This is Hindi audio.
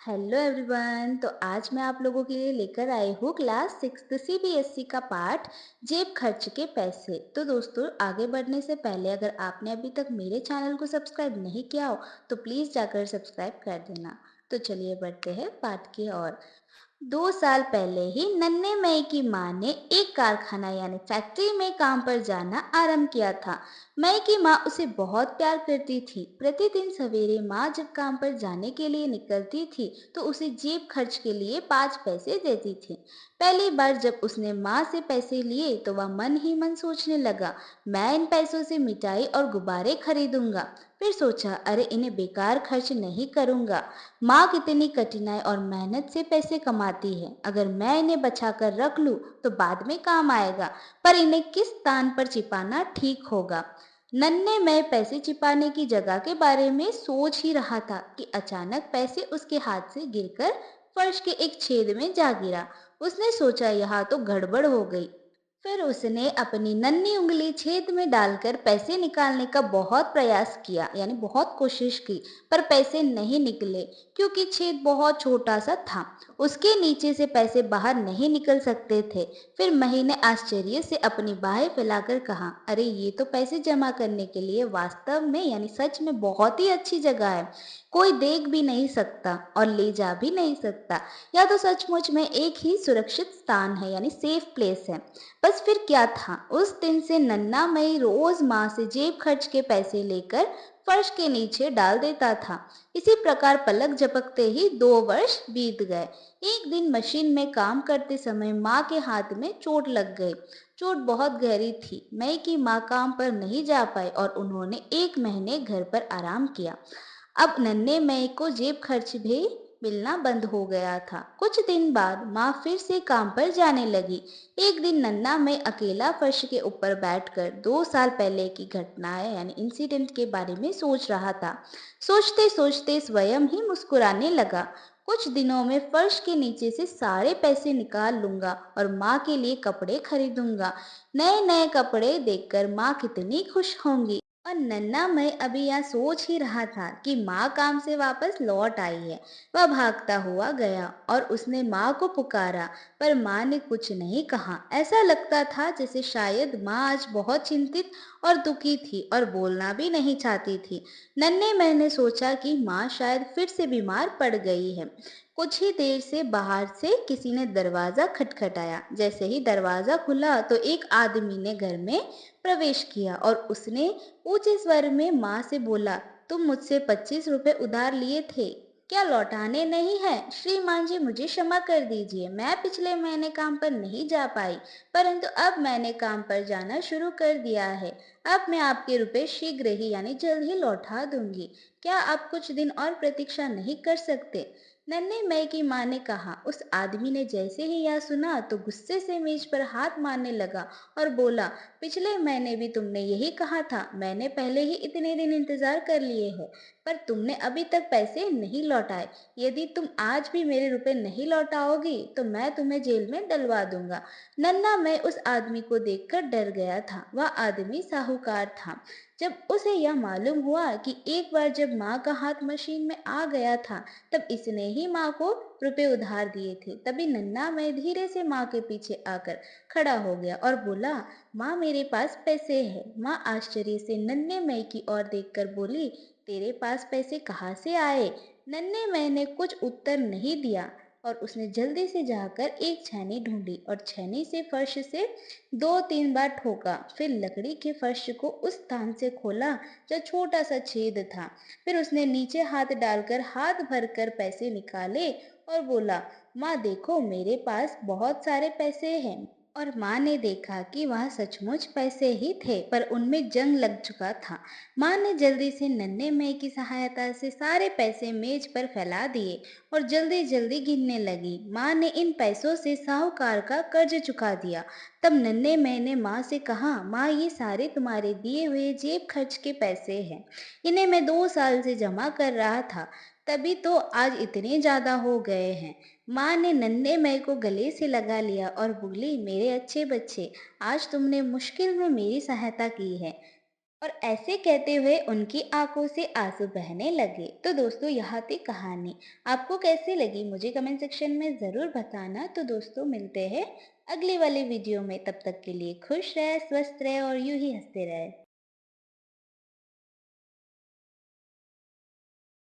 Hello everyone. तो आज मैं आप लोगों के लिए लेकर आई हूँ क्लास 6 सीबीएसई का पाठ जेब खर्च के पैसे। तो दोस्तों, आगे बढ़ने से पहले अगर आपने अभी तक मेरे चैनल को सब्सक्राइब नहीं किया हो तो प्लीज़ जाकर सब्सक्राइब कर देना। तो चलिए बढ़ते हैं पाठ की ओर। 2 साल पहले ही नन्हे मई की माँ ने एक कारखाना यानी फैक्ट्री में काम पर जाना आरंभ किया था। मई की माँ उसे बहुत प्यार करती थी। प्रतिदिन सवेरे माँ जब काम पर जाने के लिए निकलती थी तो उसे जेब खर्च के लिए 5 पैसे देती थी। पहली बार जब उसने माँ से पैसे लिए तो वह मन ही मन सोचने लगा, मैं इन पैसों से मिठाई और गुब्बारे खरीदूंगा। फिर सोचा, अरे इन्हें बेकार खर्च नहीं करूंगा। माँ कितनी कठिनाई और मेहनत से पैसे कमाती है, अगर मैं इन्हें बचा कर रख लूं तो बाद में काम आएगा। पर इन्हें किस स्थान पर छिपाना ठीक होगा। नन्हे में पैसे छिपाने की जगह के बारे में सोच ही रहा था कि अचानक पैसे उसके हाथ से गिरकर फर्श के एक छेद में जा गिरा। उसने सोचा, यहाँ तो गड़बड़ हो गई। फिर उसने अपनी नन्ही उंगली छेद में डालकर पैसे निकालने का बहुत प्रयास किया, यानी बहुत कोशिश की। पर पैसे नहीं निकले क्योंकि छेद बहुत छोटा सा था। उसके नीचे से पैसे बाहर नहीं निकल सकते थे। फिर मही ने आश्चर्य से अपनी बाहें फैलाकर कहा, अरे ये तो पैसे जमा करने के लिए वास्तव में यानी सच में बहुत ही अच्छी जगह है। कोई देख भी नहीं सकता और ले जा भी नहीं सकता। या तो सचमुच में एक ही सुरक्षित स्थान है, यानी सेफ प्लेस है। बस फिर क्या था, उस दिन से नन्ना मई रोज माँ से जेब खर्च के पैसे लेकर फर्श के नीचे डाल देता था। इसी प्रकार पलक झपकते ही 2 वर्ष बीत गए। एक दिन मशीन में काम करते समय माँ के हाथ में चोट लग गई। चोट बहुत गहरी थी। मई की माँ काम पर नहीं जा पाई और उन्होंने 1 महीने घर पर आराम किया। अब नन्हे मई को जेब खर्च भी मिलना बंद हो गया था। कुछ दिन बाद माँ फिर से काम पर जाने लगी। एक दिन नन्हा मई अकेला फर्श के ऊपर बैठकर 2 साल पहले की घटनाएं यानी इंसिडेंट के बारे में सोच रहा था। सोचते सोचते स्वयं ही मुस्कुराने लगा। कुछ दिनों में फर्श के नीचे से सारे पैसे निकाल लूंगा और माँ के लिए कपड़े खरीदूंगा। नए नए कपड़े देखकर माँ कितनी खुश होंगी। और नन्हा मैं अभी यह सोच ही रहा था कि माँ काम से वापस लौट आई है। वह भागता हुआ गया और उसने माँ को पुकारा, पर माँ ने कुछ नहीं कहा। ऐसा लगता था जैसे शायद माँ आज बहुत चिंतित और दुखी थी और बोलना भी नहीं चाहती थी। नन्हे मैंने सोचा कि माँ शायद फिर से बीमार पड़ गई है। कुछ ही देर से बाहर से किसी ने दरवाजा खटखटाया। जैसे ही दरवाजा खुला तो एक आदमी ने घर में प्रवेश किया और उसने ऊंचे स्वर में माँ से बोला, तुम मुझसे 25 रुपए उधार लिए थे, क्या लौटाने नहीं है? श्रीमान जी, मुझे क्षमा कर दीजिए, मैं पिछले महीने काम पर नहीं जा पाई, परंतु अब मैंने काम पर जाना शुरू कर दिया है। अब मैं आपके रुपए शीघ्र ही यानी जल्द ही लौटा दूंगी। क्या आप कुछ दिन और प्रतीक्षा नहीं कर सकते? नन्हे मई की माँ ने कहा। उस आदमी ने जैसे ही यह सुना तो गुस्से से मेज पर हाथ मारने लगा और बोला, पिछले महीने भी तुमने यही कहा था, मैंने पहले ही इतने दिन इंतजार कर लिए हैं, पर तुमने अभी तक पैसे नहीं लौटाए। यदि तुम आज भी मेरे रुपए नहीं लौटाओगी तो मैं तुम्हें जेल में डलवा दूंगा। नन्ना मैं उस आदमी को देखकर डर गया था। वह आदमी साहूकार था। जब उसे यह मालूम हुआ कि एक बार जब माँ का हाथ मशीन में आ गया था तब इसने ही माँ को रुपए उधार दिए थे। तभी नन्ना मैं धीरे से माँ के पीछे आकर खड़ा हो गया और बोला, माँ मेरे पास पैसे है। माँ आश्चर्य से नन्हे मई की ओर देखकर बोली, तेरे पास पैसे कहाँ से आए? नन्हे मई ने कुछ उत्तर नहीं दिया और उसने जल्दी से जाकर एक छेनी ढूंढी और छेनी से फर्श से 2-3 बार ठोका। फिर लकड़ी के फर्श को उस स्थान से खोला जो छोटा सा छेद था। फिर उसने नीचे हाथ डालकर हाथ भरकर पैसे निकाले और बोला, माँ देखो, मेरे पास बहुत सारे पैसे हैं। और माँ ने देखा कि वह सचमुच पैसे ही थे, पर उनमें जंग लग चुका था। माँ ने जल्दी से नन्हे मई की सहायता से सारे पैसे मेज पर फैला दिए और जल्दी जल्दी गिनने लगी। माँ ने इन पैसों से साहूकार का कर्ज चुका दिया। तब नन्हे मई ने माँ से कहा, माँ ये सारे तुम्हारे दिए हुए जेब खर्च के पैसे हैं। इन्हें मैं 2 साल से जमा कर रहा था, तभी तो आज इतने ज्यादा हो गए हैं। माँ ने नन्हे मई को गले से लगा लिया और बोली, मेरे अच्छे बच्चे, आज तुमने मुश्किल में मेरी सहायता की है। और ऐसे कहते हुए उनकी आंखों से आंसू बहने लगे। तो दोस्तों यहाँ थी कहानी। आपको कैसी लगी मुझे कमेंट सेक्शन में ज़रूर बताना। तो दोस्तों मिलते हैं अगली वाली वीडियो में, तब तक के लिए खुश रहे, स्वस्थ रहे और यूं ही हंसते रहे।